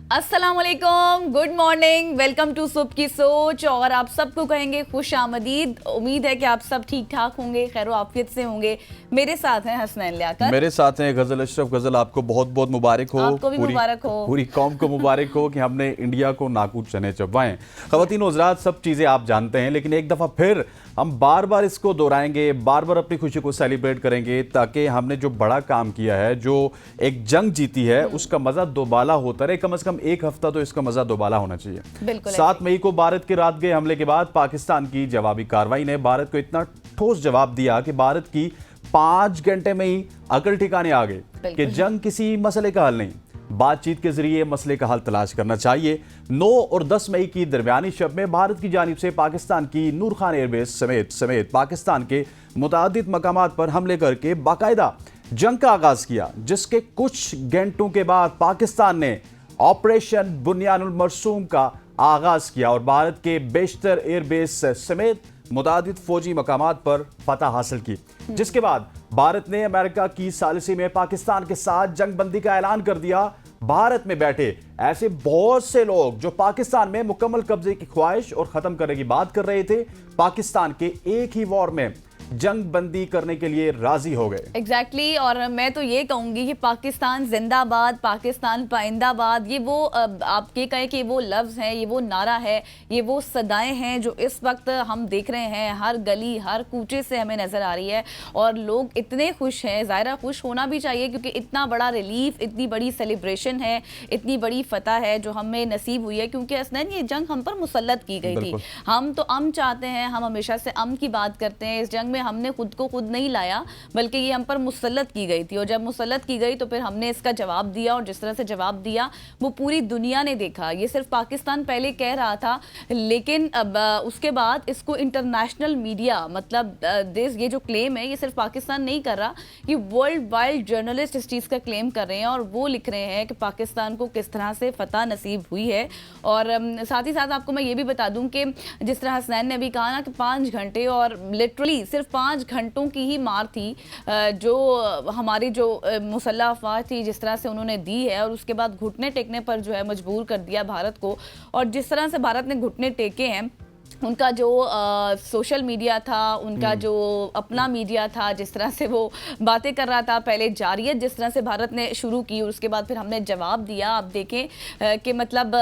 अस्सलामुअलैकुम, good morning, welcome to सुबह की सोच। और आप सबको कहेंगे खुश आमदीद। उम्मीद है कि आप सब ठीक ठाक होंगे, खैर आफियत से होंगे। मेरे साथ हैं हसनैन लियाकत, मेरे साथ हैं गजल अशरफ। गजल, आपको बहुत बहुत मुबारक हो। आपको भी मुबारक हो। पूरी कौम को मुबारक हो कि हमने इंडिया को नाकूद चने चबाएं। ख़वातीन हज़रात, सब चीज़ें आप जानते हैं, लेकिन एक दफ़ा फिर हम बार बार इसको दोहराएंगे, बार बार अपनी खुशी को सेलिब्रेट करेंगे, ताकि हमने जो बड़ा काम किया है, जो एक जंग जीती है, उसका मज़ा दोबाला होता रहे। कम से कम एक हफ्ता तो इसका मज़ा दोबाला होना चाहिए। 7 मई को भारत के रात गए हमले के बाद पाकिस्तान की जवाबी कार्रवाई ने भारत को इतना ठोस जवाब दिया कि भारत की 5 घंटे में ही अकल ठिकाने आ गए कि जंग किसी मसले का हल नहीं, बातचीत के जरिए मसले का हल तलाश करना चाहिए। 9 और 10 मई की दरमियानी शब में भारत की जानिब से पाकिस्तान की नूर खान एयरबेस समेत पाकिस्तान के मुतादिद मकामात पर हमले करके बाकायदा जंग का आगाज किया, जिसके कुछ घंटों के बाद पाकिस्तान ने ऑपरेशन बुनियानुल मरसूम का आगाज किया और भारत के बेशतर एयरबेस समेत मुतादिद फौजी मकामात पर फतह हासिल की। जिसके बाद भारत ने अमेरिका की सालिसी में पाकिस्तान के साथ जंगबंदी का ऐलान कर दिया। भारत में बैठे ऐसे बहुत से लोग जो पाकिस्तान में मुकम्मल कब्जे की ख्वाहिश और खत्म करने की बात कर रहे थे, पाकिस्तान के एक ही वॉर में जंग बंदी करने के लिए राजी हो गए। एग्जैक्टली और मैं तो ये कहूंगी कि पाकिस्तान जिंदाबाद, पाकिस्तान पाइंदाबाद, ये वो आप ये कहें कि वो लफ्ज़ हैं, ये वो नारा है, ये वो सदाएं हैं जो इस वक्त हम देख रहे हैं। हर गली, हर कूचे से हमें नज़र आ रही है और लोग इतने खुश हैं। ज़ाहिर खुश होना भी चाहिए, क्योंकि इतना बड़ा रिलीफ, इतनी बड़ी सेलिब्रेशन है, इतनी बड़ी फतह है जो हमें नसीब हुई है। क्योंकि असलन ये जंग हम पर मुसल्लत की गई थी। हम तो अमन चाहते हैं, हम हमेशा से अमन की बात करते हैं। इस जंग में हमने खुद को खुद नहीं लाया, बल्कि ये हम पर मुसल्लत की गई थी। और जब मुसल्लत की गई तो फिर हमने इसका जवाब दिया, और जिस तरह से जवाब दिया वो पूरी दुनिया ने देखा। ये सिर्फ पाकिस्तान पहले कह रहा था, लेकिन अब उसके बाद इसको इंटरनेशनल मीडिया, मतलब देश, ये जो क्लेम है ये सिर्फ पाकिस्तान नहीं कर रहा, ये वर्ल्ड वाइड जर्नलिस्ट इस चीज़ का क्लेम कर रहे हैं। और वो लिख रहे हैं कि पाकिस्तान को किस तरह से फतह नसीब हुई है। और साथ ही साथ आपको मैं ये भी बता दूं कि जिस तरह हसनैन ने अभी कहा ना कि 5 घंटे, और लिटरली सिर्फ 5 घंटों की ही मार थी जो हमारी जो मुसल्लह अफवाज थी, जिस तरह से उन्होंने दी है। और उसके बाद घुटने टेकने पर जो है मजबूर कर दिया भारत को। और जिस तरह से भारत ने घुटने टेके हैं, उनका जो सोशल मीडिया था, उनका जो अपना मीडिया था, जिस तरह से वो बातें कर रहा था, पहले जारियत जिस तरह से भारत ने शुरू की और उसके बाद फिर हमने जवाब दिया। आप देखें कि मतलब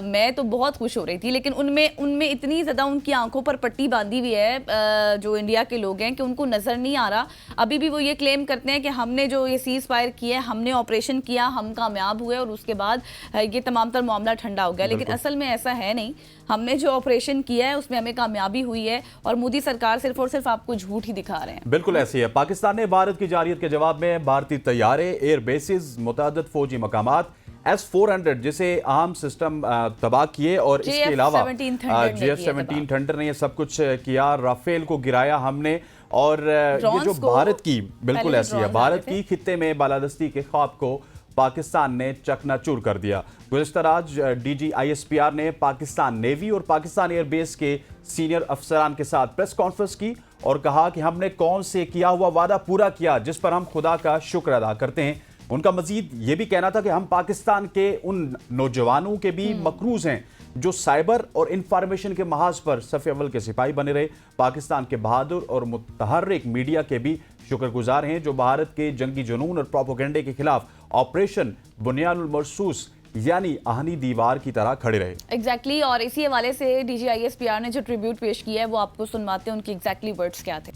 मैं तो बहुत खुश हो रही थी, लेकिन उनमें इतनी ज़्यादा उनकी आंखों पर पट्टी बांधी हुई है जो इंडिया के लोग हैं, कि उनको नज़र नहीं आ रहा। अभी भी वो ये क्लेम करते हैं कि हमने जो ये सीज़ फायर किया, हमने ऑपरेशन किया, हम कामयाब हुए और उसके बाद ये तमाम तर मामला ठंडा हो गया। लेकिन असल में ऐसा है नहीं। हमने जो ऑपरेशन किया है उसमें हमें कामयाबी हुई है, और मोदी सरकार सिर्फ और सिर्फ आपको झूठ ही दिखा रहे हैं। बिल्कुल ऐसी है। पाकिस्तान ने भारत की जारियत के जवाब में भारतीय तैयारे, एयर बेसिस, मुतादिद फौजी मकामात, S-400 जिसे आर्म सिस्टम तबाह किए, और इसके अलावा JF-17 थंडर ने ये सब कुछ किया। राफेल को गिराया हमने, और ये जो भारत की, बिल्कुल ऐसी है, भारत की खित्ते में बालादस्ती के ख्वाब को पाकिस्तान ने चकनाचूर कर दिया। गुज़िश्ता रात DG ISPR ने पाकिस्तान नेवी और पाकिस्तान एयरबेस के सीनियर अफसरान के साथ प्रेस कॉन्फ्रेंस की और कहा कि हमने कौन से किया हुआ वादा पूरा किया, जिस पर हम खुदा का शुक्र अदा करते हैं। उनका मजीद ये भी कहना था कि हम पाकिस्तान के उन नौजवानों के भी मकरूज हैं जो साइबर और इंफॉर्मेशन के महाज पर सफ़े अव्वल के सिपाही बने रहे। पाकिस्तान के बहादुर और मुतहर्रिक मीडिया के भी शुक्रगुजार हैं जो भारत के जंगी जुनून और प्रोपेगेंडे के खिलाफ ऑपरेशन बुनियानुल मरसूस यानी आहनी दीवार की तरह खड़े रहे। एग्जैक्टली और इसी हवाले से DG ISPR ने जो ट्रिब्यूट पेश किया है वो आपको सुनवाते हैं, उनकी एग्जैक्टली वर्ड्स क्या थे।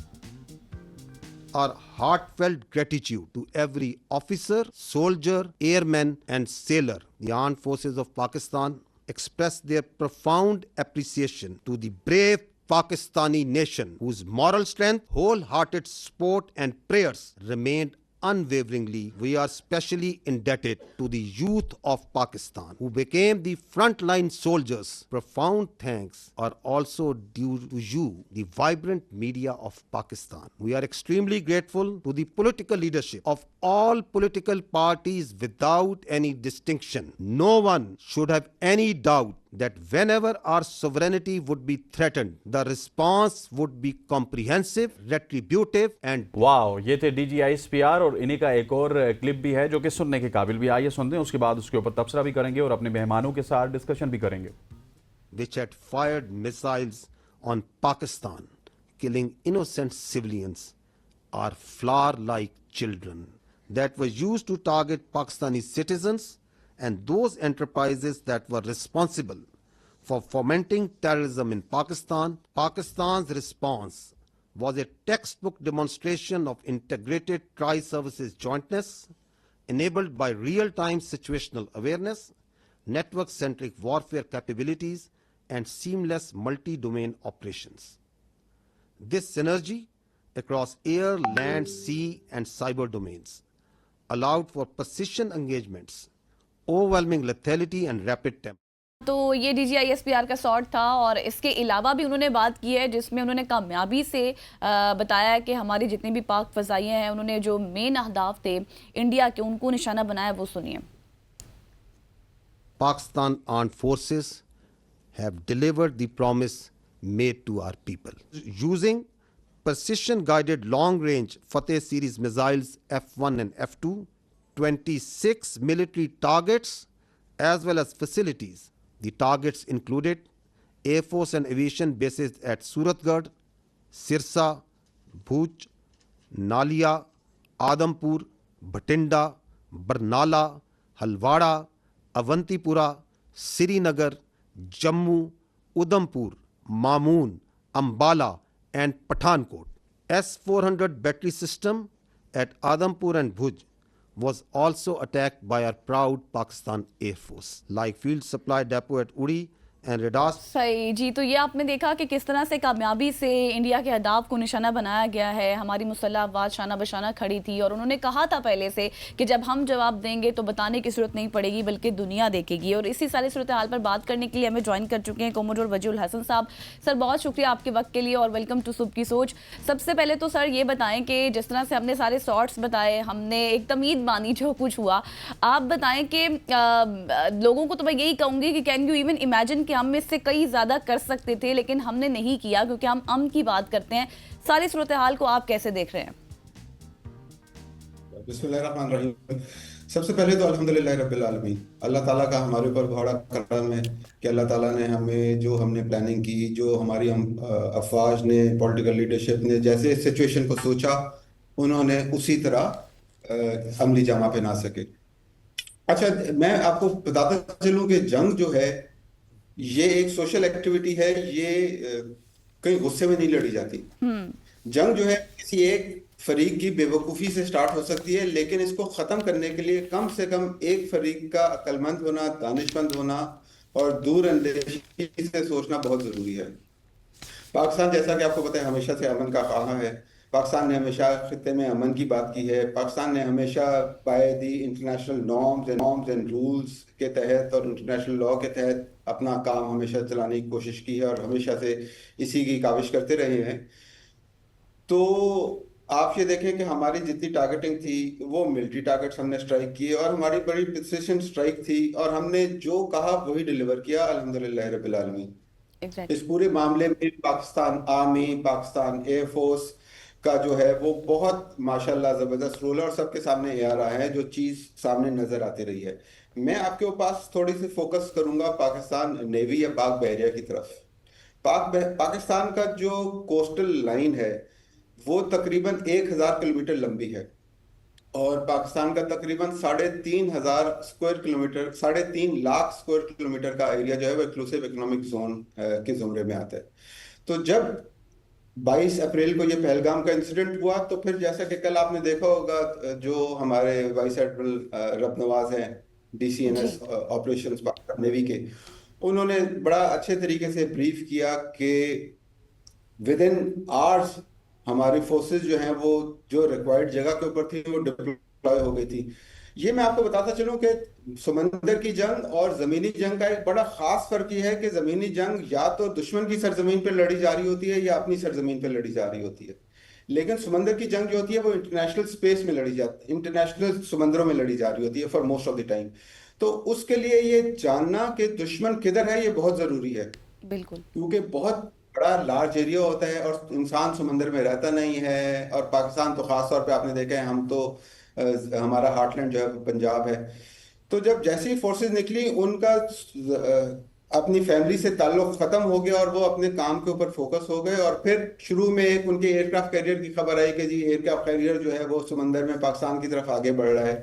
Our heartfelt gratitude to every officer, soldier, airman and sailor. The armed forces of Pakistan express their profound appreciation to the brave Pakistani nation whose moral strength, wholehearted support and prayers remained unwaveringly. We are specially indebted to the youth of Pakistan who became the frontline soldiers. Profound thanks are also due to you, the vibrant media of Pakistan. We are extremely grateful to the political leadership of all political parties without any distinction. No one should have any doubt that whenever our sovereignty would be threatened, the response would be comprehensive, retributive, and वाह, ये थे DGISPR और इन्हीं का एक और clip भी है जो कि सुनने के काबिल भी। आइए सुनते हैं, उसके बाद उसके ऊपर तबसरा भी करेंगे और अपने मेहमानों के साथ डिस्कशन भी करेंगे। which had fired missiles on Pakistan, killing innocent civilians, are flower-like children that were used to target Pakistani citizens and those enterprises that were responsible for fomenting terrorism in Pakistan. Pakistan's response was a textbook demonstration of integrated tri-services jointness, enabled by real-time situational awareness, network-centric warfare capabilities, and seamless multi-domain operations. This synergy across air, land, sea, and cyber domains allowed for precision engagements, overwhelming lethality, and rapid tempo. तो ये DGISPR का shot था और इसके अलावा भी उन्होंने बात की है जिसमें उन्होंने कामयाबी से बताया कि हमारी जितनी भी पाक फ़ज़ाइयाँ हैं उन्होंने जो मेन अहदाफ थे इंडिया के उनको निशाना बनाया, वो सुनिए। Pakistan Armed Forces have delivered the promise made to our people. Using precision-guided long-range Fateh series missiles F1 and F2, 26 military targets as well as facilities. The targets included Air Force and aviation bases at Suratgarh, Sirsa, Bhuj, Nalia, Adampur, Bhatinda, Barnala, Halwara, Avantipura, Srinagar, Jammu, Udhampur, Mamoon, Ambala, and Pathankot. S-400 battery system at Adampur and Bhuj was also attacked by our proud Pakistan Air Force, like field supply depot at Uri and radar. सही जी, तो ये आपने देखा कि किस तरह से कामयाबी से इंडिया के अहदाफ को निशाना बनाया गया है। हमारी मुसल्लह अफवाज शाना बशाना खड़ी थी और उन्होंने कहा था पहले से कि जब हम जवाब देंगे तो बताने की जरूरत नहीं पड़ेगी बल्कि दुनिया देखेगी। और इसी सारी सूरत हाल पर बात करने के लिए हमें ज्वाइन कर चुके हैं कोमोडोर वजीउल हसन साहब। सर, बहुत शुक्रिया आपके वक्त के लिए और वेलकम टू सुबह की सोच। सबसे पहले तो सर ये बताएं कि जिस तरह से हमने सारे शॉट्स बताए, हमने एक तमीद मानी जो कुछ हुआ, आप बताएं कि लोगों को तो मैं यही कहूँगी कि कैन यू इवन इमेजिन कि हम इससे कई ज़्यादा कर सकते थे लेकिन हमने नहीं किया क्योंकि हम अमन की बात करते हैं। सारी सूरत हाल को आप कैसे देख रहे हैं? बिस्मिल्लाहिर्रहमानिर्रहीम। सबसे पहले तो अल्हम्दुलिल्लाह रब्बिल आलमीन, अल्लाह ताला का हमारे ऊपर बड़ा करम है कि अल्लाह ताला ने हमें जो हमने प्लानिंग की, जो हमारी अफवाज ने, पॉलिटिकल लीडरशिप ने जैसे सिचुएशन को सोचा उन्होंने उसी तरह अमली जामा पहना सके। अच्छा, मैं आपको बताता चलूं कि जंग जो है ये एक सोशल एक्टिविटी है, ये कहीं गुस्से में नहीं लड़ी जाती। जंग जो है किसी एक फरीक की बेवकूफ़ी से स्टार्ट हो सकती है, लेकिन इसको ख़त्म करने के लिए कम से कम एक फरीक का अक्लमंद होना, दानिशमंद होना और दूर अंदेशी से सोचना बहुत ज़रूरी है। पाकिस्तान, जैसा कि आपको पता है, हमेशा से अमन का ख्वाह है। पाकिस्तान ने हमेशा खित्ते में अमन की बात की है। पाकिस्तान ने हमेशा by the international norms and rules के तहत और इंटरनेशनल लॉ के तहत अपना काम हमेशा चलाने की कोशिश की है और हमेशा से इसी की काविश करते रहे हैं। तो आप ये देखें कि हमारी जितनी टारगेटिंग थी वो मिलिट्री टारगेट्स हमने स्ट्राइक किए और हमारी बड़ी प्रिसिशन स्ट्राइक थी और हमने जो कहा वही डिलीवर किया, अल्हम्दुलिल्लाह रब्बिल आलमीन। इस पूरे मामले में Pakistan army, Pakistan air force का जो है वो बहुत माशाल्लाह ज़बरदस्त रोल है और सबके सामने ये आ रहा है जो चीज़ सामने नज़र आती रही है। मैं आपके पास थोड़ी सी फोकस करूंगा पाकिस्तान नेवी या पाक बहरिया की तरफ। पाकिस्तान का जो कोस्टल लाइन है वो तकरीबन 1000 किलोमीटर लंबी है और पाकिस्तान का तकरीबन 3,500 square kilometre, 3.5 lakh square kilometre का एरिया जो है वो एक्सक्लूसिव इकोनॉमिक जोन के जुमरे में आता है। तो जब 22 अप्रैल को ये पहलगाम का इंसिडेंट हुआ तो फिर जैसा कि कल आपने देखा होगा जो हमारे वाइस एडमिरल रबनवाज हैं DCNS ऑपरेशंस पाकिस्तान नेवी के, उन्होंने बड़ा अच्छे तरीके से ब्रीफ किया कि विद इन आवर्स हमारी फोर्सेस जो हैं वो जो रिक्वायर्ड जगह के ऊपर थी वो डिप्लॉय हो गई थी। ये मैं आपको बताता चलूं कि समंदर की जंग और जमीनी जंग का एक बड़ा खास फर्क ये है कि जमीनी जंग या तो दुश्मन की सरजमीन पर लड़ी जा रही होती है या अपनी सरजमीन पर लड़ी जा रही होती है, लेकिन समंदर की जंग जो होती है वो इंटरनेशनल स्पेस में लड़ी जाती है, इंटरनेशनल समंदरों में लड़ी जा रही होती है for most of the time. तो उसके लिए ये जानना कि दुश्मन किधर है ये बहुत जरूरी है, बिल्कुल। क्योंकि बहुत बड़ा लार्ज एरिया होता है और इंसान समंदर में रहता नहीं है। और पाकिस्तान तो खास तौर पे आपने देखा है, हम तो हमारा हार्टलैंड जो है वो पंजाब है। तो जब जैसी फोर्सेस निकली उनका अपनी फैमिली से ताल्लुक खत्म हो गया और वो अपने काम के ऊपर फोकस हो गए। और फिर शुरू में एक उनके एयरक्राफ्ट कैरियर की खबर आई कि जी एयरक्राफ्ट कैरियर जो है वो समंदर में पाकिस्तान की तरफ आगे बढ़ रहा है।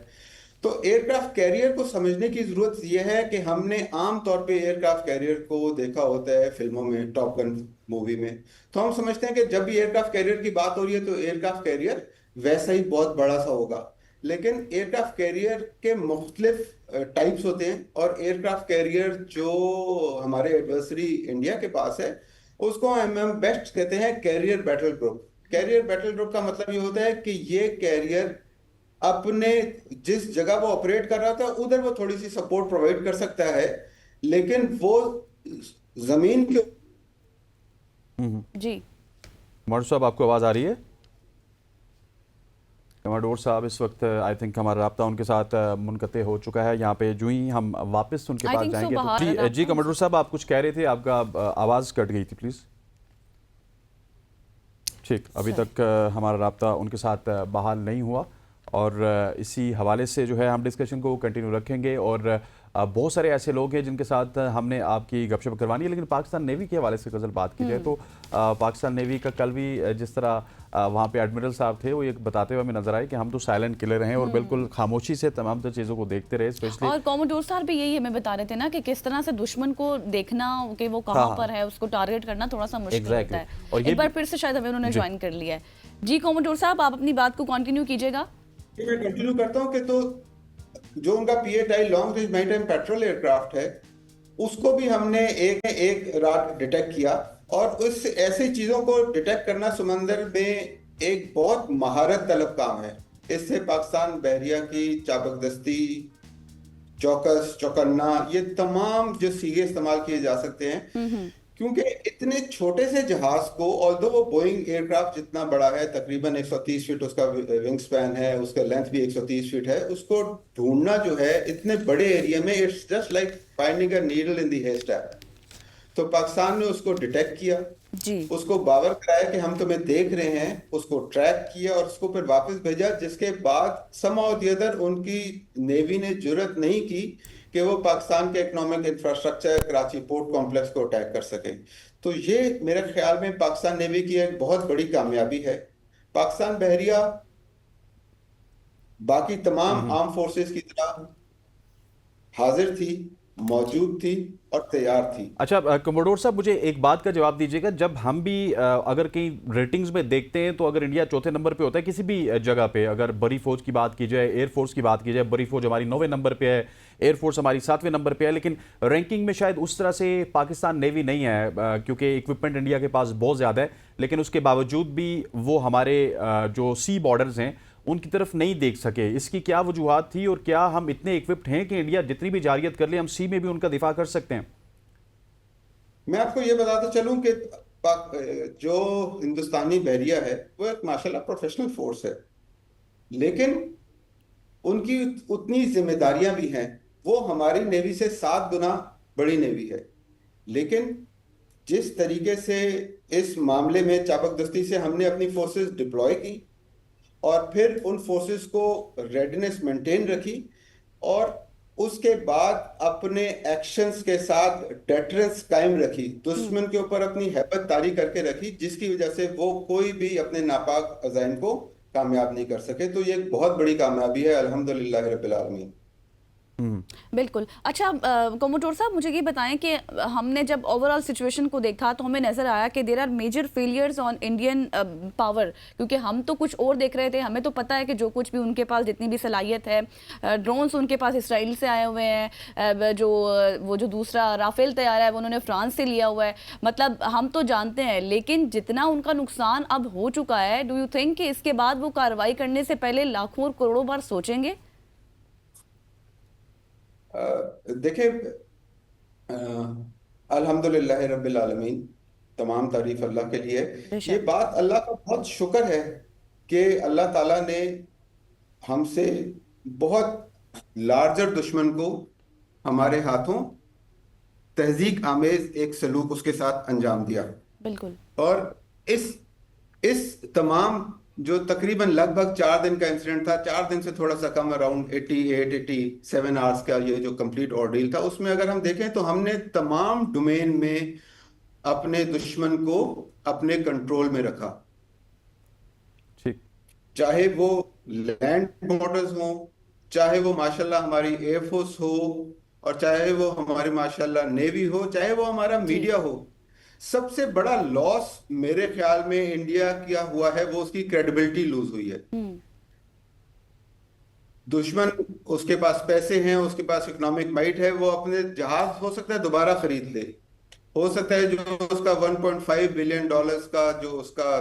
तो एयरक्राफ्ट कैरियर को समझने की जरूरत यह है कि हमने आम तौर पे एयरक्राफ्ट कैरियर को देखा होता है फिल्मों में, टॉप गन मूवी में। तो हम समझते हैं कि जब भी एयरक्राफ्ट कैरियर की बात हो रही है तो एयरक्राफ्ट कैरियर वैसा ही बहुत बड़ा सा होगा। लेकिन एयरक्राफ्ट कैरियर के मुख्तलिफ टाइप्स होते हैं, और एयरक्राफ्ट कैरियर जो हमारे एडवर्सरी इंडिया के पास है उसको हम बेस्ट कहते हैं carrier battle group. Carrier battle group का मतलब ये होता है कि ये कैरियर अपने जिस जगह वो ऑपरेट कर रहा था उधर वो थोड़ी सी सपोर्ट प्रोवाइड कर सकता है, लेकिन वो जमीन के जी। कमांडर साहब, आपको आवाज़ आ रही है? कमांडर साहब इस वक्त आई थिंक हमारा राब्ता उनके साथ मुनक़ते हो चुका है। यहाँ पे जो ही हम वापस उनके I पास think so, जाएंगे बाहर जी राब्ता जी कमांडर साहब आप कुछ कह रहे थे, आपका आवाज़ कट गई थी प्लीज़। ठीक, अभी तक हमारा राब्ता उनके साथ बहाल नहीं हुआ, और इसी हवाले से जो है हम डिस्कशन को कंटिन्यू रखेंगे। और बहुत सारे ऐसे लोग हैं जिनके साथ हमने आपकी गपशप करवानी है। लेकिन पाकिस्तान नेवी के हवाले से गज़ल बात की जाए तो पाकिस्तान नेवी का कल भी जिस तरह वहाँ पे एडमिरल साहब थे वो ये बताते हुए हमें नजर आए कि हम तो साइलेंट किलर हैं और बिल्कुल खामोशी से तमाम तर चीज़ों को देखते रहे। स्पेशली और कॉमोडोर साहब भी यही हमें बता रहे थे ना कि किस तरह से दुश्मन को देखना कि वो कहाँ पर है, उसको टारगेट करना थोड़ा सा मुश्किल होता है। और एक बार फिर से शायद हमें उन्होंने ज्वाइन कर लिया है। जी कॉमोडोर साहब, आप अपनी बात को कंटिन्यू कीजिएगा। मैं कंटिन्यू करता हूँ कि तो जो उनका PATI long range maritime petrol aircraft है उसको भी हमने एक रात डिटेक्ट किया। और उस ऐसी चीजों को डिटेक्ट करना समंदर में एक बहुत महारत तलब काम है। इससे पाकिस्तान बहरिया की चाबकदस्ती, चौकस, चौकन्ना, ये तमाम जो सीगे इस्तेमाल किए जा सकते हैं। क्योंकि इतने छोटे से जहाज को, ऑल्दो वो बोइंग एयरक्राफ्ट जितना बड़ा है, तकरीबन 130 फीट उसका विंग स्पैन है, उसका लेंथ भी 130 फीट है, उसको ढूंढना जो है इतने बड़े एरिया में, it's just like finding a needle in the haystack. तो पाकिस्तान ने उसको डिटेक्ट किया जी। उसको बावर कराया कि हम तुम्हें देख रहे हैं, उसको ट्रैक किया और उसको फिर वापस भेजा। जिसके बाद somehow or the other उनकी नेवी ने जुर्रत नहीं की कि वो पाकिस्तान के economic infrastructure, Karachi port complex को अटैक कर सके। तो ये मेरे ख्याल में पाकिस्तान नेवी की एक बहुत बड़ी कामयाबी है। पाकिस्तान बहरिया बाकी तमाम आर्म फोर्सेस की तरह हाजिर थी, मौजूद थी और तैयार थी। अच्छा कमोडोर साहब, मुझे एक बात का जवाब दीजिएगा। जब हम भी अगर कहीं रेटिंग्स में देखते हैं तो अगर इंडिया चौथे नंबर पे होता है किसी भी जगह पे, अगर बड़ी फौज की बात की जाए, एयरफोर्स की बात की जाए, बड़ी फौज हमारी 9वें नंबर पे है, एयरफोर्स हमारी 7वें नंबर पे है, लेकिन रैंकिंग में शायद उस तरह से पाकिस्तान नेवी नहीं है क्योंकि इक्विपमेंट इंडिया के पास बहुत ज़्यादा है। लेकिन उसके बावजूद भी वो हमारे जो सी बॉर्डर्स हैं उनकी तरफ नहीं देख सके। इसकी क्या वजूहात थी, और क्या हम इतने इक्विप्ड हैं कि इंडिया जितनी भी जारियत कर ले हम सी में भी उनका दिफा कर सकते हैं? मैं आपको ये बताता चलूं कि जो हिंदुस्तानी बहरिया है वो एक माशाल्लाह प्रोफेशनल फोर्स है, लेकिन उनकी उतनी जिम्मेदारियां भी हैं। वो हमारी नेवी से 7 गुना बड़ी नेवी है, लेकिन जिस तरीके से इस मामले में चापकदस्ती से हमने अपनी फोर्सेस डिप्लॉय की और फिर उन फोर्सेस को रेडीनेस मेंटेन रखी और उसके बाद अपने एक्शंस के साथ डेटरेंस कायम रखी, दुश्मन के ऊपर अपनी हैबत तारी करके रखी, जिसकी वजह से वो कोई भी अपने नापाक अज़ाइम को कामयाब नहीं कर सके। तो ये एक बहुत बड़ी कामयाबी है, अल्हम्दुलिल्लाह रब्बिल आलमीन। बिल्कुल। अच्छा कोमोडोर साहब, मुझे ये बताएं कि हमने जब ओवरऑल सिचुएशन को देखा तो हमें नज़र आया कि there are major failures on Indian power, क्योंकि हम तो कुछ और देख रहे थे। हमें तो पता है कि जो कुछ भी उनके पास जितनी भी सलाहियत है, ड्रोन्स उनके पास इसराइल से आए हुए हैं, वो जो दूसरा राफेल तैयार है वो उन्होंने फ्रांस से लिया हुआ है, मतलब हम तो जानते हैं। लेकिन जितना उनका नुकसान अब हो चुका है, डू यू थिंक कि इसके बाद वो कार्रवाई करने से पहले लाखों और करोड़ों बार सोचेंगे? देखिए, अल्हम्दुलिल्लाह रब्बिल आलमीन, तमाम तारीफ अल्लाह के लिए। ये बात अल्लाह का बहुत शुक्र है कि अल्लाह ताला ने हमसे बहुत लार्जर दुश्मन को हमारे हाथों तहजीक आमेज एक सलूक उसके साथ अंजाम दिया। बिल्कुल। और इस तमाम जो तकरीबन लगभग 4 दिन का इंसिडेंट था, 4 दिन से थोड़ा सा कम, अराउंड 87 आवर्स का ये जो कंप्लीट ऑर्डील था, उसमें अगर हम देखें तो हमने तमाम डोमेन में अपने दुश्मन को अपने कंट्रोल में रखा। ठीक। चाहे वो लैंड बॉर्डर्स हो, चाहे वो माशाल्लाह हमारी एयरफोर्स हो, और चाहे वो हमारी माशाल्लाह नेवी हो, चाहे वो हमारा जी। मीडिया हो। सबसे बड़ा लॉस मेरे ख्याल में इंडिया क्या हुआ है, वो उसकी क्रेडिबिलिटी लूज हुई है। दुश्मन, उसके पास पैसे हैं, उसके पास इकोनॉमिक माइट है, वो अपने जहाज हो सकता है दोबारा खरीद ले, हो सकता है जो उसका $1.5 बिलियन का जो उसका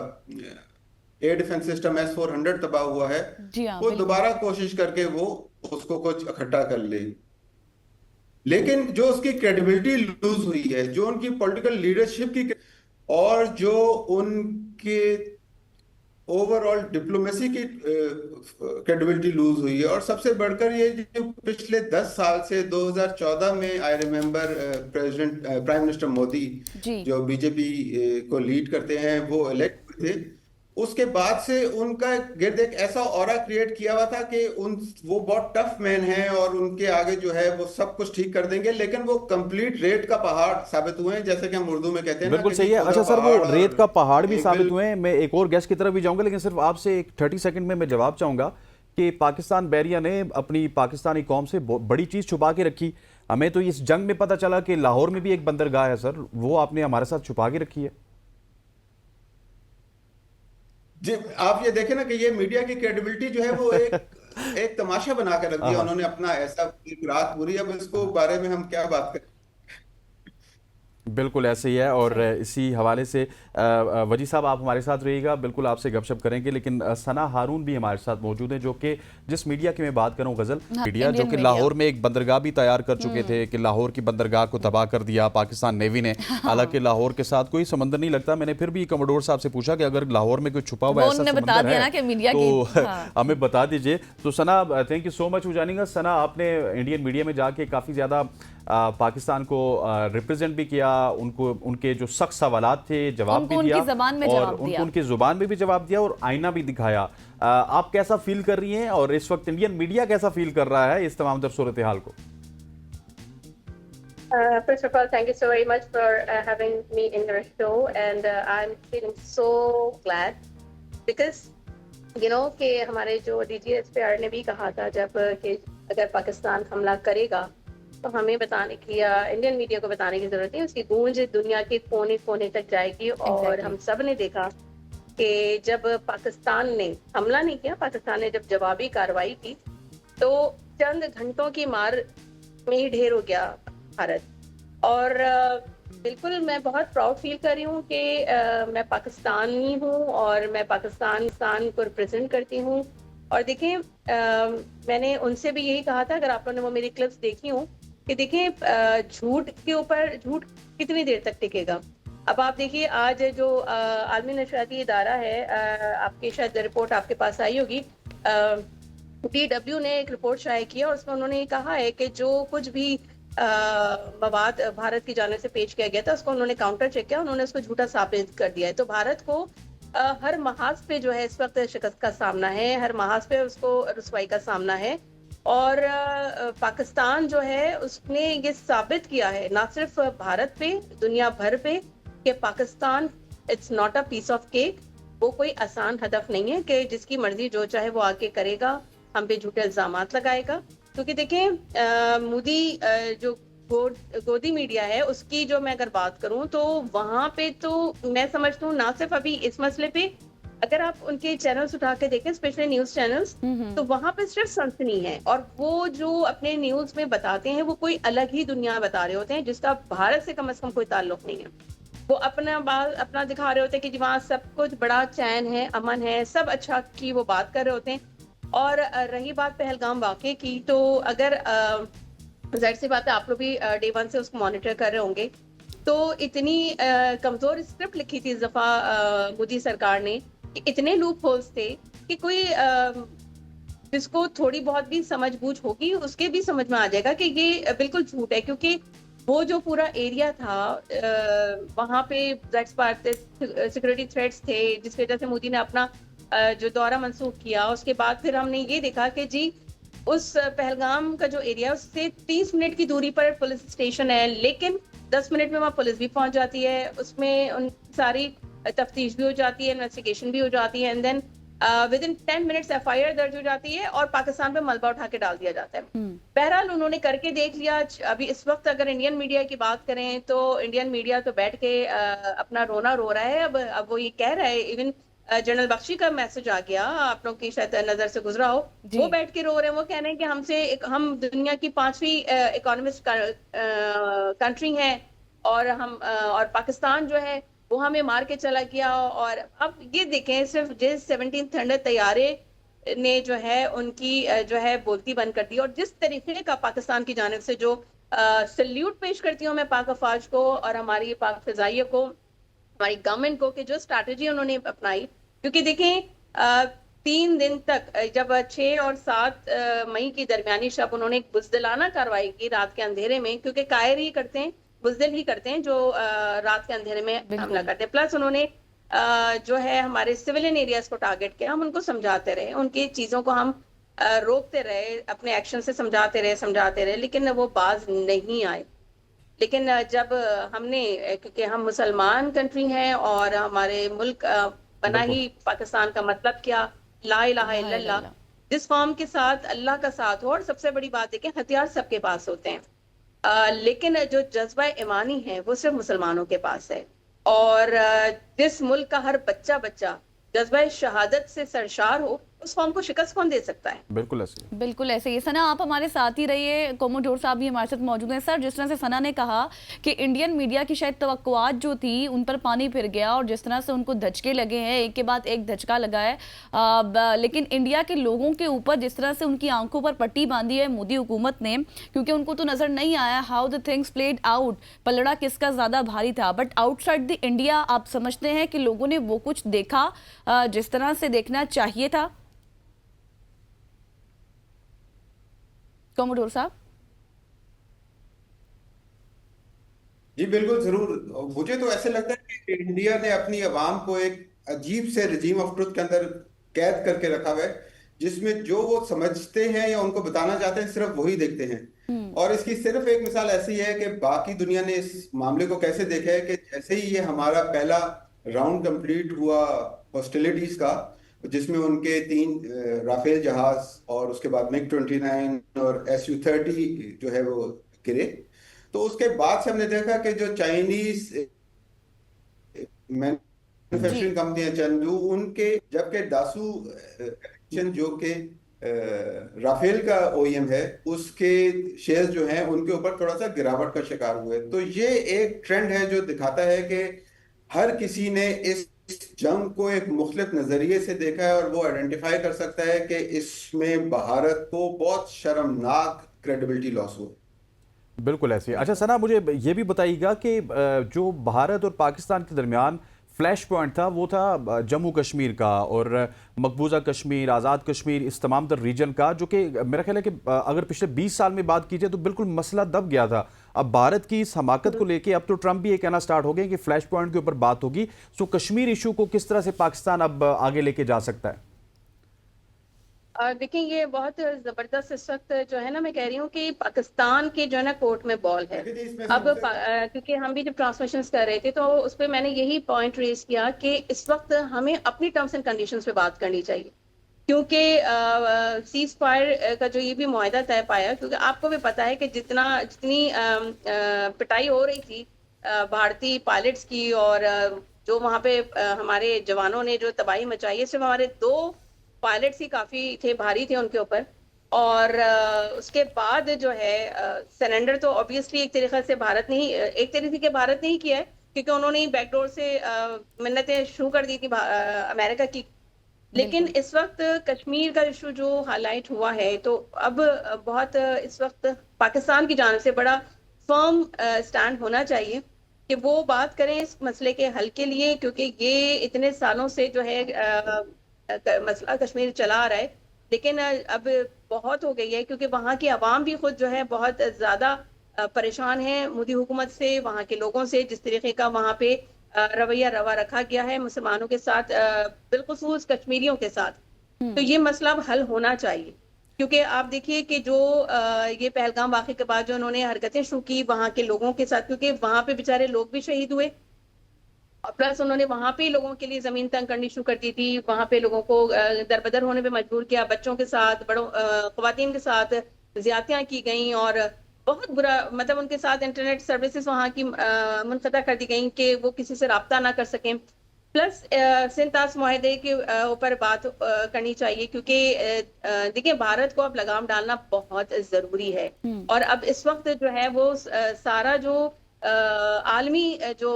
एयर डिफेंस सिस्टम S-400 तबाह हुआ है, जी हाँ, वो बिल्कुल। दोबारा कोशिश करके वो उसको कुछ इकट्ठा कर ले। लेकिन जो उसकी क्रेडिबिलिटी लूज हुई है, जो उनकी पॉलिटिकल लीडरशिप की, और जो उनके ओवरऑल डिप्लोमेसी की क्रेडिबिलिटी लूज हुई है, और सबसे बढ़कर ये जो पिछले 10 साल से 2014 में I remember prime minister Modi, ji. जो बीजेपी को लीड करते हैं, वो इलेक्ट हुए थे, उसके बाद से उनका गिर्द एक ऐसा ऑरा क्रिएट किया हुआ था कि वो बहुत टफ मैन हैं और उनके आगे जो है वो सब कुछ ठीक कर देंगे, लेकिन वो कंप्लीट रेत का पहाड़ साबित हुए हैं, जैसे कि हम उर्दू में कहते हैं ना, बिल्कुल कि सही है। खुदा अच्छा सर, वो पहाड़ रेत का पहाड़ भी एक साबित हुए हैं। मैं एक और गेस्ट की तरफ भी जाऊंगा, लेकिन सिर्फ आपसे एक 30 सेकंड में मैं जवाब चाहूंगा कि पाकिस्तान बैरिया ने अपनी पाकिस्तानी कौम से बड़ी चीज छुपा के रखी। हमें तो इस जंग में पता चला कि लाहौर में भी एक बंदरगाह है सर, वो आपने हमारे साथ छुपा के रखी है। जी, आप ये देखें ना कि ये मीडिया की क्रेडिबिलिटी जो है वो एक तमाशा बना कर रख दिया उन्होंने अपना, ऐसा एक रात पूरी। अब इसको बारे में हम क्या बात करें। बिल्कुल ऐसे ही है। और इसी हवाले से वजी साहब आप हमारे साथ रहिएगा, बिल्कुल आपसे गपशप करेंगे। लेकिन सना हारून भी हमारे साथ मौजूद है, जो कि जिस मीडिया की मैं बात करूं, गजल मीडिया, जो कि लाहौर में एक बंदरगाह भी तैयार कर चुके थे कि लाहौर की बंदरगाह को तबाह कर दिया पाकिस्तान नेवी ने। हालांकि लाहौर के साथ कोई समंदर नहीं लगता। मैंने फिर भी कमोडोर साहब से पूछा कि अगर लाहौर में कोई छुपा हुआ ऐसा समंदर है तो हमें बता दीजिए। तो Sana, thank you so much for joining us. Sana, आपने इंडियन मीडिया में जाके काफ़ी ज़्यादा पाकिस्तान को रिप्रेजेंट भी किया, उनको उनके जो सख्त सवालात थे जवाब भी दिया, और उनको उनकी जुबान में भी जवाब दिया और आईना भी दिखाया। आप कैसा फील कर रही हैं, और इस वक्त इंडियन मीडिया कैसा फील कर रहा है इस तमाम सूरत हाल को? First of all, thank you so very much for having me in your show, and I'm feeling so glad because कि हमारे जो DGSPR ने भी कहा था जब कि अगर पाकिस्तान हमला करेगा तो हमें बताने की, या इंडियन मीडिया को बताने की जरूरत है, उसकी गूंज दुनिया के कोने कोने तक जाएगी। और हम सब ने देखा कि जब पाकिस्तान ने हमला नहीं किया, पाकिस्तान ने जब जवाबी कार्रवाई की तो चंद घंटों की मार में ही ढेर हो गया भारत। और बिल्कुल मैं बहुत प्राउड फील कर रही हूँ कि मैं पाकिस्तानी हूँ और मैं पाकिस्तान को रिप्रेजेंट करती हूँ। और देखें, मैंने उनसे भी यही कहा था, अगर आप लोगों ने वो मेरी क्लिप्स देखी हूँ, कि देखें झूठ के ऊपर झूठ कितनी देर तक टिकेगा। अब आप देखिए, आज जो आलमी नशरियाती इदारा है, आपकी शायद रिपोर्ट आपके पास आई होगी, DW ने एक रिपोर्ट शाये की है और उसमें उन्होंने ये कहा है कि जो कुछ भी मवाद भारत की जानिब से पेश किया गया था उसको उन्होंने काउंटर चेक किया, उन्होंने उसको झूठा साबित कर दिया है। तो भारत को हर महाज पे जो है इस वक्त शिकस्त का सामना है, हर महाज पे उसको रुसवाई का सामना है। और पाकिस्तान जो है उसने ये साबित किया है ना सिर्फ भारत पे, दुनिया भर पे, कि Pakistan it's not a piece of cake. वो कोई आसान हदफ नहीं है कि जिसकी मर्जी जो चाहे वो आके करेगा, हम पे झूठे इल्जामात लगाएगा। क्योंकि देखें, मोदी जो गोदी मीडिया है उसकी जो मैं अगर बात करूं तो वहां पे तो मैं समझती हूँ ना सिर्फ अभी इस मसले पे, अगर आप उनके चैनल्स उठा के देखें, स्पेशली न्यूज चैनल्स, तो वहां पे सिर्फ सनसनी है। और वो जो अपने न्यूज में बताते हैं वो कोई अलग ही दुनिया बता रहे होते हैं जिसका भारत से कम कोई ताल्लुक नहीं है। वो अपना दिखा रहे होते हैं कि वहाँ सब कुछ बड़ा चैन है, अमन है, सब अच्छा की वो बात कर रहे होते हैं। और रही बात पहलगाम वाक़े की, तो अगर जाहिर सी बात है आप लोग भी डे 1 से उसको मॉनिटर कर रहे होंगे, तो इतनी कमजोर स्क्रिप्ट लिखी थी इस दफा मोदी सरकार ने, इतने लूप होल्स थे कि कोई जिसको थोड़ी बहुत भी समझ बूझ होगी उसके भी समझ में आ जाएगा कि ये बिल्कुल झूठ है, क्योंकि वो जो पूरा एरिया था वहां पे सिक्योरिटी थ्रेट्स थे, जिस वजह से मोदी ने अपना जो दौरा मंसूख किया। उसके बाद फिर हमने ये देखा कि जी उस पहलगाम का जो एरिया है उससे 30 मिनट की दूरी पर पुलिस स्टेशन है, लेकिन 10 मिनट में वहाँ पुलिस भी पहुंच जाती है, उसमें उन सारी तफ्तीश भी हो जाती है, इन्वेस्टिगेशन भी हो जाती है, and then within 10 minutes FIR दर्ज हो जाती है और पाकिस्तान पे मलबा उठा के डाल दिया जाता है। बहरहाल उन्होंने करके देख लिया। अभी इस वक्त अगर इंडियन मीडिया की बात करें तो इंडियन मीडिया तो बैठ के अपना रोना रो रहा है। अब वो ये कह रहा है, इवन जनरल बख्शी का मैसेज आ गया, आप लोगों की शायद नजर से गुजरा हो, वो बैठ के रो रहे हैं। वो कह रहे हैं कि हम दुनिया की 5वीं इकोनॉमिस्ट कंट्री हैं और पाकिस्तान जो है वो हमें मार के चला गया। और अब ये देखें, सिर्फ जिस 17 थंडर तैयारे ने जो है उनकी जो है बोलती बंद कर दी, और जिस तरीके का पाकिस्तान की जानिब से जो सल्यूट पेश करती हूँ मैं पाक अफवाज को और हमारी पाक फिजाइया को, हमारी गवर्नमेंट को, कि जो स्ट्रैटेजी उन्होंने अपनाई। क्योंकि देखें 3 दिन तक, जब 6 और 7 मई की दरमियानी शब उन्होंने बुज़दिलाना कार्रवाई की रात के अंधेरे में, क्योंकि कायर ही करते हैं, बुज़दिल ही करते हैं जो रात के अंधेरे में हमला करते हैं। प्लस उन्होंने जो है हमारे सिविलियन एरियाज को टारगेट किया। हम उनको समझाते रहे, उनकी चीजों को हम रोकते रहे, अपने एक्शन से समझाते रहे, लेकिन वो बाज नहीं आए। लेकिन जब हमने, क्योंकि हम मुसलमान कंट्री हैं और हमारे मुल्क बना ही पाकिस्तान का मतलब क्या, ला इलाहा इल्लल्लाह, जिस कौम के साथ अल्लाह का साथ हो। और सबसे बड़ी बात है कि हथियार सबके पास होते हैं, लेकिन जो जज्बा ईमानी है वो सिर्फ मुसलमानों के पास है। और जिस मुल्क का हर बच्चा जज्बा शहादत से सरशार हो, उस कौम को शिकस्त कौन दे सकता है? बिल्कुल ऐसे ही। सना, आप हमारे साथ ही रहिए, कोमोडोर साहब भी हमारे साथ मौजूद हैं। सर, जिस तरह से सना ने कहा कि इंडियन मीडिया की शायद तवक्कुआत जो थी उन पर पानी फिर गया, और जिस तरह से उनको धचके लगे हैं, एक के बाद एक धचका लगा है, लेकिन इंडिया के लोगों के ऊपर जिस तरह से उनकी आंखों पर पट्टी बांधी है मोदी हुकूमत ने, क्योंकि उनको तो नजर नहीं आया how the things played out, पलड़ा किसका ज्यादा भारी था। बट आउटसाइड द इंडिया आप समझते हैं कि लोगों ने वो कुछ देखा जिस तरह से देखना चाहिए था? कोमोडोर साहब। जी बिल्कुल जरूर। मुझे तो ऐसे लगता है कि इंडिया ने अपनी आवाम को एक अजीब से रजीम ऑफ ट्रुथ के अंदर कैद करके रखा हुआ है, जिसमें जो वो समझते हैं या उनको बताना चाहते हैं सिर्फ वही देखते हैं। और इसकी सिर्फ एक मिसाल ऐसी है कि बाकी दुनिया ने इस मामले को कैसे देखा है कि जैसे ही ये हमारा पहला राउंड कंप्लीट हुआ हॉस्टिलिटीज का, जिसमें उनके 3 राफेल जहाज और उसके बाद MiG-29 और Su-30 जो है वो गिरे, तो उसके बाद से हमने देखा कि जो चाइनीज मैन्युफैक्चरिंग कंपनी है चंदू, उनके, जबकि दासू जो के राफेल का OEM है, उसके शेयर्स जो हैं उनके ऊपर थोड़ा सा गिरावट का शिकार हुए। तो ये एक ट्रेंड है जो दिखाता है कि हर किसी ने इस जंग को एक मुख्तलिफ नजरिए से देखा है और वो आइडेंटिफाई कर सकता है कि इसमें भारत को बहुत शर्मनाक क्रेडिबिलिटी लॉस हुआ। बिल्कुल ऐसे। अच्छा सना, मुझे ये भी बताइएगा कि जो भारत और पाकिस्तान के दरमियान फ्लैश पॉइंट था वो था जम्मू कश्मीर का और मकबूजा कश्मीर, आज़ाद कश्मीर, इस तमाम तर रीजन का, जो कि मेरा ख्याल है कि अगर पिछले 20 साल में बात की जाए तो बिल्कुल मसला दब गया था। अब भारत की इस हमाकत को लेके अब तो ट्रंप भी ये कहना स्टार्ट हो गए कि फ्लैश पॉइंट के ऊपर बात होगी। तो कश्मीर इशू को किस तरह से पाकिस्तान अब आगे लेके जा सकता है? देखिए, ये बहुत जबरदस्त इस वक्त जो है ना, मैं कह रही हूँ कि पाकिस्तान के जो है ना कोर्ट में बॉल है। अब क्योंकि हम भी जब ट्रांसमिशन कर रहे थे तो उस पर मैंने यही पॉइंट रेज किया कि इस वक्त हमें अपनी टर्म्स एंड कंडीशंस पे बात करनी चाहिए, क्योंकि सीज फायर का जो ये भी मुआहदा तय पाया, क्योंकि आपको भी पता है कि जितनी पिटाई हो रही थी भारतीय पायलट्स की, और जो वहाँ पे हमारे जवानों ने जो तबाही मचाई है, सिर्फ हमारे 2 पायलट्स ही काफी थे, भारी थे उनके ऊपर। और उसके बाद जो है सरेंडर तो ऑब्वियसली एक तरीके से भारत ने ही किया है, क्योंकि उन्होंने ही बैकडोर से मिन्नतें शुरू कर दी थी अमेरिका की। लेकिन इस वक्त कश्मीर का इशू जो हाईलाइट हुआ है, तो अब बहुत इस वक्त पाकिस्तान की जानिब से बड़ा फर्म स्टैंड होना चाहिए कि वो बात करें इस मसले के हल के लिए, क्योंकि ये इतने सालों से जो है मसला कश्मीर चला आ रहा है। लेकिन अब बहुत हो गई है, क्योंकि वहाँ की आवाम भी खुद जो है बहुत ज़्यादा परेशान है मोदी हुकूमत से, वहाँ के लोगों से, जिस तरीके का वहाँ पे रवैया रवा रखा गया है मुसलमानों के साथ, बिलखुसूस कश्मीरियों के साथ। तो ये मसला अब हल होना चाहिए, क्योंकि आप देखिए कि जो ये पहलगाम वाक़े के बाद जो उन्होंने हरकतें शुरू की वहाँ के लोगों के साथ, क्योंकि वहाँ पे बेचारे लोग भी शहीद हुए, और प्लस उन्होंने वहां पे लोगों के लिए जमीन तंग करनी शुरू कर दी थी, वहां पे लोगों को दरबदर होने पे मजबूर किया, बच्चों के साथ, बड़ों खवातीन के साथ ज्यादतियां की गई, और बहुत बुरा, मतलब उनके साथ इंटरनेट सर्विसेज वहां की मुनक़ता कर दी गई कि वो किसी से राब्ता ना कर सकें। प्लस सिंतास मुआहदे के ऊपर बात करनी चाहिए, क्योंकि देखिए भारत को अब लगाम डालना बहुत जरूरी है, और अब इस वक्त जो है वो सारा जो आलमी जो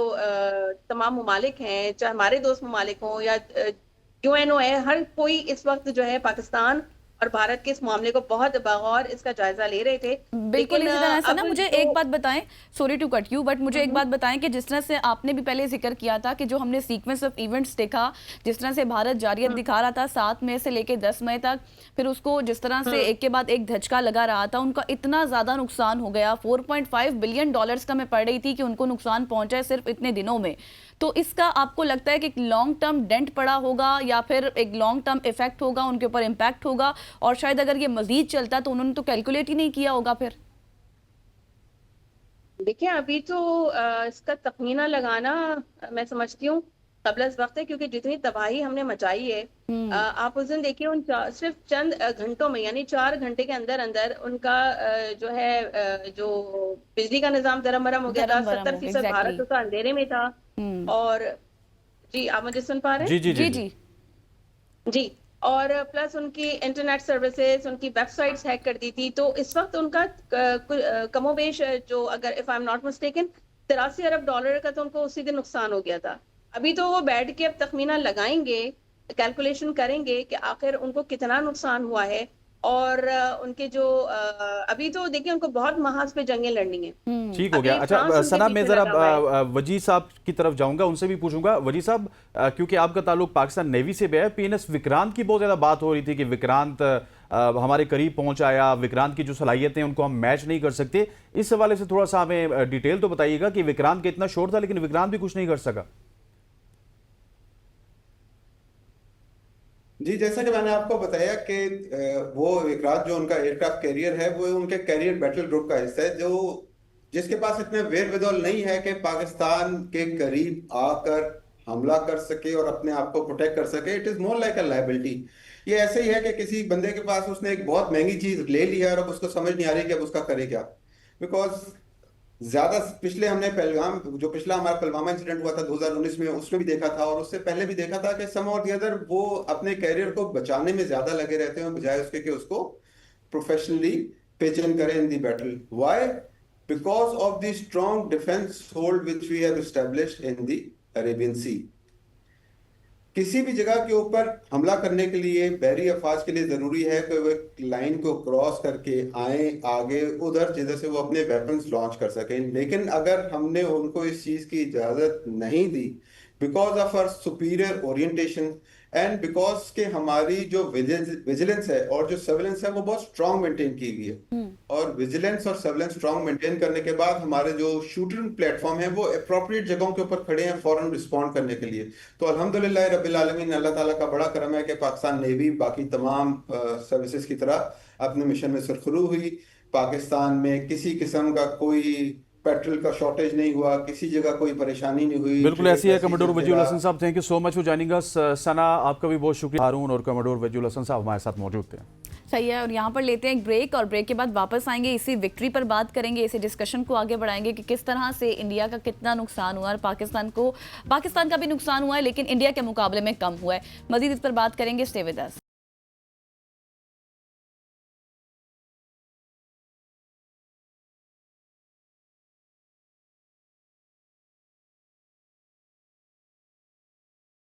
तमाम ममालिक हैं, चाहे हमारे दोस्त ममालिक हों या यूएनओ है, हर कोई इस वक्त जो है पाकिस्तान और भारत के इस मामले को बहुत बगौर इसका जायजा ले रहे थे। बिल्कुल इसी तरह से ना, अब मुझे जो- एक बात बताएं, sorry to cut you, but मुझे एक बात बताएं कि जिस तरह से आपने भी पहले जिक्र किया था कि जो हमने सीक्वेंस ऑफ इवेंट्स देखा, जिस तरह से भारत जारियत दिखा रहा था 7 मई से लेके 10 मई तक, फिर उसको जिस तरह से एक के बाद एक धचका लगा रहा था, उनका इतना ज्यादा नुकसान हो गया, $4.5 बिलियन का मैं पढ़ रही थी कि उनको नुकसान पहुंचा है सिर्फ इतने दिनों में। तो इसका आपको लगता है कि लॉन्ग टर्म डेंट पड़ा होगा या फिर एक लॉन्ग टर्म इफेक्ट होगा, उनके ऊपर इम्पैक्ट होगा, और शायद अगर ये मजीद चलता तो उन्होंने तो कैलकुलेट ही नहीं किया होगा फिर? देखिए अभी तो इसका तखमीना लगाना मैं समझती हूँ कबल वक्त है, क्योंकि जितनी तबाही हमने मचाई है, आप उस दिन देखिए सिर्फ चंद घंटों में, यानी 4 घंटे के अंदर अंदर उनका जो है जो बिजली का निजाम दरमरम हो गया था, दरमरम हो गया, 70% भारत exactly. उसका अंधेरे में था। और जी आप मुझे सुन पा रहे हैं? जी जी जी जी जी। और प्लस उनकी इंटरनेट सर्विसेज, उनकी वेबसाइट्स हैक कर दी थी, तो इस वक्त उनका कमोबेश जो, अगर if I am not mistaken, $83 अरब का तो उनको उसी दिन नुकसान हो गया था। अभी तो वो बैठ के अब तखमीना लगाएंगे, कैलकुलेशन करेंगे कि आखिर उनको कितना नुकसान हुआ है, और उनके जो अभी तो देखिए उनको बहुत महाज पे जंगें लड़नी है। ठीक हो गया। अभी फ्रांस अच्छा उनके सना, मैं पीछे जरा लगा हुआ है। वजी साहब की तरफ जाऊंगा, उनसे भी पूछूंगा। वजी साहब, क्योंकि आपका ताल्लुक पाकिस्तान नेवी से भी है, पीएनएस विक्रांत की बहुत ज्यादा बात हो रही थी कि विक्रांत हमारे करीब पहुंच आया, विक्रांत की जो सलाहियतें उनको हम मैच नहीं कर सकते। इस हवाले से थोड़ा सा हमें डिटेल तो बताइएगा कि विक्रांत का इतना शोर था लेकिन विक्रांत भी कुछ नहीं कर सका। जी, जैसा कि मैंने आपको बताया कि वो विक्रांत जो उनका एयरक्राफ्ट कैरियर है, वो उनके कैरियर बैटल ग्रुप का हिस्सा है, जो जिसके पास इतने वेरविदौल नहीं है कि पाकिस्तान के करीब आकर हमला कर सके और अपने आप को प्रोटेक्ट कर सके। It is more like a liability. ये ऐसे ही है कि किसी बंदे के पास उसने एक बहुत महंगी चीज ले ली है और अब उसको समझ नहीं आ रही कि अब उसका करे क्या। बिकॉज ज्यादा पिछले हमने पहलगाम, जो पिछला हमारा पुलवामा इंसिडेंट हुआ था 2019 में, उसमें भी देखा था और उससे पहले भी देखा था कि सम और दी अदर वो अपने कैरियर को बचाने में ज्यादा लगे रहते हैं बजाय उसके कि उसको प्रोफेशनली पिच इन करें in the battle. Why? Because of the strong defence hold which we have established in the Arabian Sea. किसी भी जगह के ऊपर हमला करने के लिए बहरी अफवाज के लिए जरूरी है कि वो लाइन को क्रॉस करके आए आगे उधर, जिधर से वो अपने वेपन्स लॉन्च कर सकें। लेकिन अगर हमने उनको इस चीज की इजाजत नहीं दी, because of our superior orientation and because के हमारी जो विजिलेंस है और जो सर्विलेंस है वो बहुत स्ट्रांग मेंटेन की हुई है, और विजिलेंस और सर्विलेंस स्ट्रांग मेंटेन करने के बाद हमारे जो शूटिंग प्लेटफॉर्म है वो अप्रोप्रिएट जगहों के ऊपर खड़े हैं फौरन रिस्पॉन्ड करने के लिए। तो अल्हम्दुलिल्लाह रब्बिल आलमीन, अल्लाह ताला का बड़ा करम है कि पाकिस्तान नेवी बाकी तमाम सर्विसेज की तरह अपने मिशन में सुरखरू हुई। पाकिस्तान में किसी किस्म का कोई पेट्रोल का शॉर्टेज नहीं हुआ, किसी जगह कोई परेशानी नहीं हुई। बिल्कुल ऐसी है। Commodore Wajiul Hasan sahab, thank you so much for joining us. Sana, आपका भी बहुत शुक्रिया। हारून और कमोडोर वजीउल हसन साहब हमारे साथ मौजूद थे। सही है, और यहाँ पर लेते हैं एक ब्रेक, और ब्रेक के बाद वापस आएंगे, इसी विक्ट्री पर बात करेंगे, इसी डिस्कशन को आगे बढ़ाएंगे कि किस तरह से इंडिया का कितना नुकसान हुआ और पाकिस्तान का भी नुकसान हुआ है लेकिन इंडिया के मुकाबले में कम हुआ है। मजीद इस पर बात करेंगे। Stay with us.